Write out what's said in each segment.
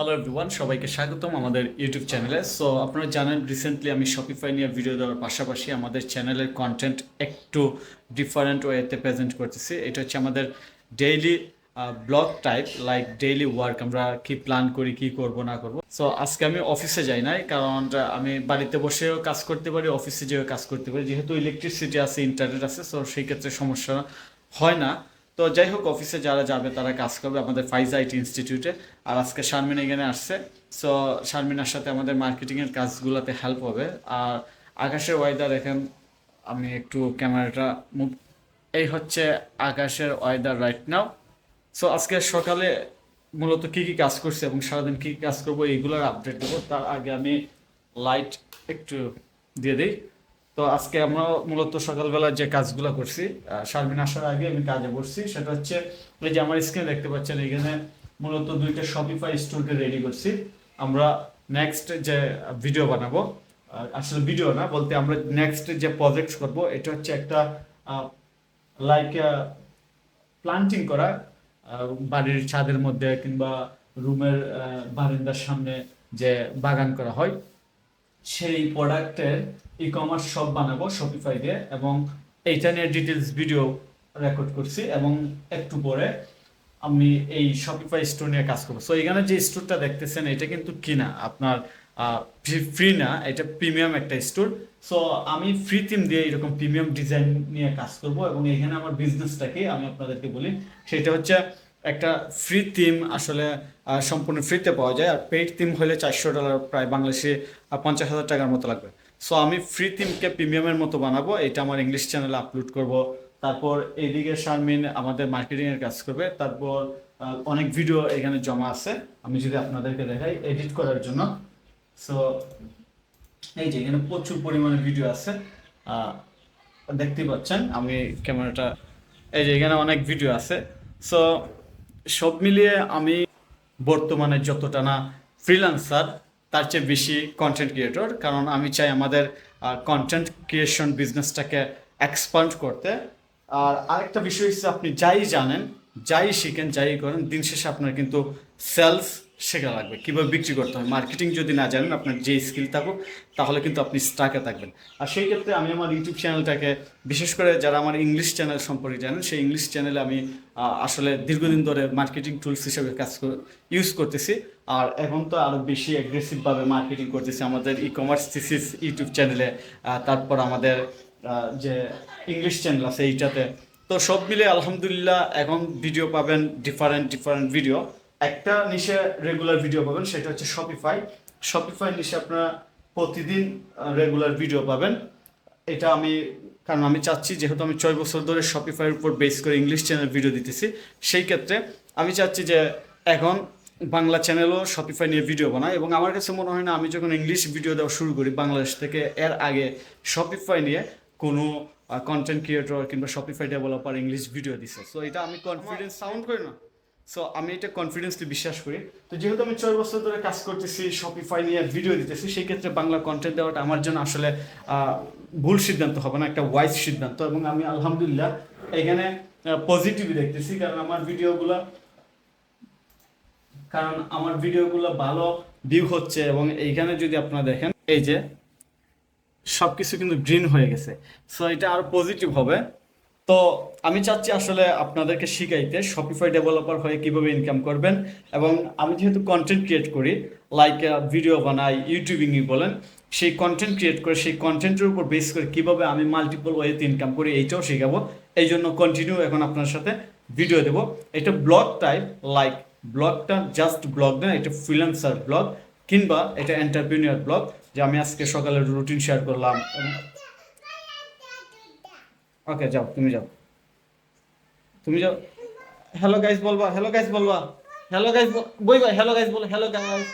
Hello everyone, সবাইকে স্বাগতম আমাদের ইউটিউব চ্যানেলে। সো আপনারা জানেন রিসেন্টলি আমি শপিফাই নিয়ে ভিডিও দেওয়ার পাশাপাশি আমাদের চ্যানেলের কন্টেন্ট একটু ডিফারেন্ট ওয়েতে প্রেজেন্ট করতেছি। এটা হচ্ছে আমাদের daily blog type, like daily work, আমরা কি প্ল্যান করি, কি করব না করব। সো আজকে আমি অফিসে যাই নাই, কারণ আমি বাড়িতে বসেও কাজ করতে পারি, অফিসে যেও কাজ করতে পারি, যেহেতু ইলেকট্রিসিটি আছে, ইন্টারনেট আছে। সো সেই ক্ষেত্রে সমস্যা হয় না। তো যাই হোক, অফিসে যারা যাবে তারা কাজ করবে আমাদের ফাইজ আইটি ইনস্টিটিউটে। আর আজকে শারমিন এখানে আসছে। সো শারমিনার সাথে আমাদের মার্কেটিংয়ের কাজগুলোতে হেল্প হবে। আর আকাশের ওয়েদার এখন আমি একটু ক্যামেরাটা মুভ, এই হচ্ছে আকাশের ওয়েদার রাইট নাও। সো আজকে সকালে মূলত কী কী কাজ করছি এবং সারাদিন কী কী কাজ করবো এইগুলোর আপডেট দেবো। তার আগে আমি লাইট একটু দিয়ে দিই। তো আজকে আমরা মূলত সকালবেলা যে কাজগুলো করছি, শারমিন আসার আগে আমি কাজে বসছি। সেটা হচ্ছে এই যে আমার স্ক্রিনে দেখতে পাচ্ছেন, এখানে মূলত দুইটা শপিফাই স্টোরকে রেডি করছি। আমরা নেক্সট যে ভিডিও বানাবো, আসলে ভিডিও না বলতে, আমরা নেক্সট যে প্রজেক্ট করব এটা হচ্ছে একটা লাইক প্লান্টিং করা, বাড়ির ছাদের মধ্যে কিংবা রুমের বারান্দার সামনে যে বাগান করা হয়, সেই প্রোডাক্টের ই কমার্স শপ বানাবো শপিফাই দিয়ে। এবং এইটা নিয়ে ডিটেলস ভিডিও রেকর্ড করছি এবং একটু পরে আমি এই শপিফাই স্টোর নিয়ে কাজ করবো। সো এখানে যে স্টোরটা দেখতেছেন এটা কিন্তু কিনা, আপনার ফ্রি না, এটা প্রিমিয়াম একটা স্টোর। সো আমি ফ্রি থিম দিয়ে এরকম প্রিমিয়াম ডিজাইন নিয়ে কাজ করব। এবং এখানে আমার বিজনেসটাকে আমি আপনাদেরকে বলি, সেটা হচ্ছে একটা ফ্রি থিম আসলে সম্পূর্ণ ফ্রিতে পাওয়া যায়। আর পেইড থিম হলে $400, প্রায় বাংলাদেশে 50,000 টাকার মতো লাগবে। সো আমি ফ্রি থিমকে প্রিমিয়ামের মতো বানাবো, এটা আমার ইংলিশ চ্যানেলে আপলোড করব। তারপর এইদিকে শারমিন আমাদের মার্কেটিংয়ের কাজ করবে। তারপর অনেক ভিডিও এখানে জমা আছে, আমি যদি আপনাদেরকে দেখাই এডিট করার জন্য। সো এই যে এখানে প্রচুর পরিমাণে ভিডিও আছে, দেখতেই পাচ্ছেন। আমি ক্যামেরাটা, এই যে এখানে অনেক ভিডিও আছে। সো সব মিলিয়ে আমি বর্তমানে যতটা না ফ্রিল্যান্সার, তার চেয়ে বেশি কন্টেন্ট ক্রিয়েটর। কারণ আমি চাই আমাদের কন্টেন্ট ক্রিয়েশন বিজনেসটাকে এক্সপান্ড করতে। আর আরেকটা বিষয় হচ্ছে, আপনি যাই জানেন, যাই শিখেন, যাই করেন, দিন শেষে আপনার কিন্তু সেলস শেখা লাগবে, কীভাবে বিক্রি করতে হয়। মার্কেটিং যদি না জানেন, আপনার যে স্কিল থাকুক, তাহলে কিন্তু আপনি স্টাকে থাকবেন। আর সেই ক্ষেত্রে আমি আমার ইউটিউব চ্যানেলটাকে, বিশেষ করে যারা আমার ইংলিশ চ্যানেল সম্পর্কে জানেন, সেই ইংলিশ চ্যানেলে আমি আসলে দীর্ঘদিন ধরে মার্কেটিং টুলস হিসেবে ইউজ করতেছি। আর এখন তো আরও বেশি অ্যাগ্রেসিভভাবে মার্কেটিং করতেছি আমাদের ই কমার্স থিসিস ইউটিউব চ্যানেলে। তারপর আমাদের যে ইংলিশ চ্যানেল আছে এইটাতে। তো সব মিলে আলহামদুলিল্লাহ এখন ভিডিও পাবেন, ডিফারেন্ট ডিফারেন্ট ভিডিও। একটা নিশে রেগুলার ভিডিও পাবেন, সেটা হচ্ছে শপিফাই। শপিফাই নিশে আপনারা প্রতিদিন রেগুলার ভিডিও পাবেন। এটা আমি, কারণ আমি চাচ্ছি, যেহেতু আমি 6 বছর ধরে শপিফাইয়ের উপর বেস করে ইংলিশ চ্যানেল ভিডিও দিতেছি, সেই ক্ষেত্রে আমি চাচ্ছি যে এখন বাংলা চ্যানেলও শপিফাই নিয়ে ভিডিও বানায়। এবং আমার কাছে মনে হয় না আমি যখন ইংলিশ ভিডিও দেওয়া শুরু করি বাংলাদেশ থেকে, এর আগে শপিফাই নিয়ে কোনো কন্টেন্ট ক্রিয়েটর কিংবা শপিফাই ডেভেলপার ইংলিশ ভিডিও দিছে। সো এটা আমি কনফিডেন্স সাউন্ড করি না, সো আমি এটা কনফিডেন্সলি বিশ্বাস করি। তো যেহেতু আমি 6 বছর ধরে কাজ করতেছি, শপিফাই নিয়ে ভিডিও দিতেছি, সেই ক্ষেত্রে বাংলা কন্টেন্ট দেওয়াটা আমার জন্য আসলে ভুল সিদ্ধান্ত হবে না, একটা ওয়াইজ সিদ্ধান্ত। এবং আমি আলহামদুলিল্লাহ এখানে পজিটিভই দেখতেছি, কারণ আমার ভিডিওগুলো ভালো ভিউ হচ্ছে। এবং এইখানে যদি আপনারা দেখেন, এই যে সব কিছু কিন্তু গ্রিন হয়ে গেছে। সো এটা আরও পজিটিভ হবে। তো আমি চাচ্ছি আসলে আপনাদেরকে শিখাইতে, শপিফাই ডেভেলপার হয়ে কিভাবে ইনকাম করবেন। এবং আমি যেহেতু কন্টেন্ট ক্রিয়েট করি, লাইক ভিডিও বানাই, ইউটিউবিংই বলেন, সেই কন্টেন্ট ক্রিয়েট করে সেই কন্টেন্টের উপর বেস করে কিভাবে আমি মাল্টিপল ওয়েতে ইনকাম করি, এইটাও শেখাবো। এই জন্য কন্টিনিউ এখন আপনার সাথে ভিডিও দেবো। এটা ব্লগ টাইপ, লাইক ব্লগটা জাস্ট ব্লগ না, এটা ফ্রিল্যান্সার ব্লগ কিংবা এটা এন্টারপ্রিনিয়র ব্লগ। যে আমি আজকে সকালের রুটিন শেয়ার করলাম। ওকে, যাও, তুমি যাও, তুমি যাও। হ্যালো গাইস বলবা, হ্যালো গাইস বলবা, হ্যালো গাইস বইবা, হ্যালো গাইস বলো, হ্যালো গাইস,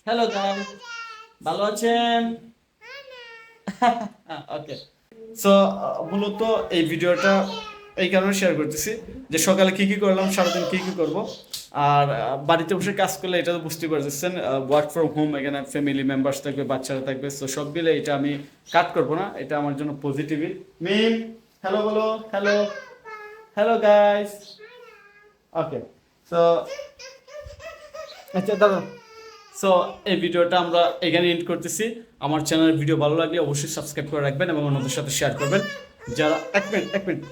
হ্যালো গাইস, ভালো আছেন? ওকে। সো মূলত এই ভিডিওটা এই কারণে শেয়ার করতেছি যে সকালে কি কি করলাম, সারাদিন কি কি করব। আর বাড়িতে বসে কাজ করলে এটা তো বুঝতে পারতেছেন, ওয়ার্ক ফ্রম হোম, এখানে ফ্যামিলি মেম্বার্স থাকবে, বাচ্চারা থাকবে। সো সব মিলে এটা আমি কাট করবো না, এটা আমার জন্য পজিটিভই। মিম, হ্যালো বলো, হ্যালো, হ্যালো গাইস। ওকে। সো আচ্ছা দাদা, সো এই ভিডিওটা আমরা এখানে এন্ড করতেছি। আমার চ্যানেলের ভিডিও ভালো লাগলে অবশ্যই সাবস্ক্রাইব করে রাখবেন এবং অন্যদের সাথে শেয়ার করবেন। যারা এক মিনিট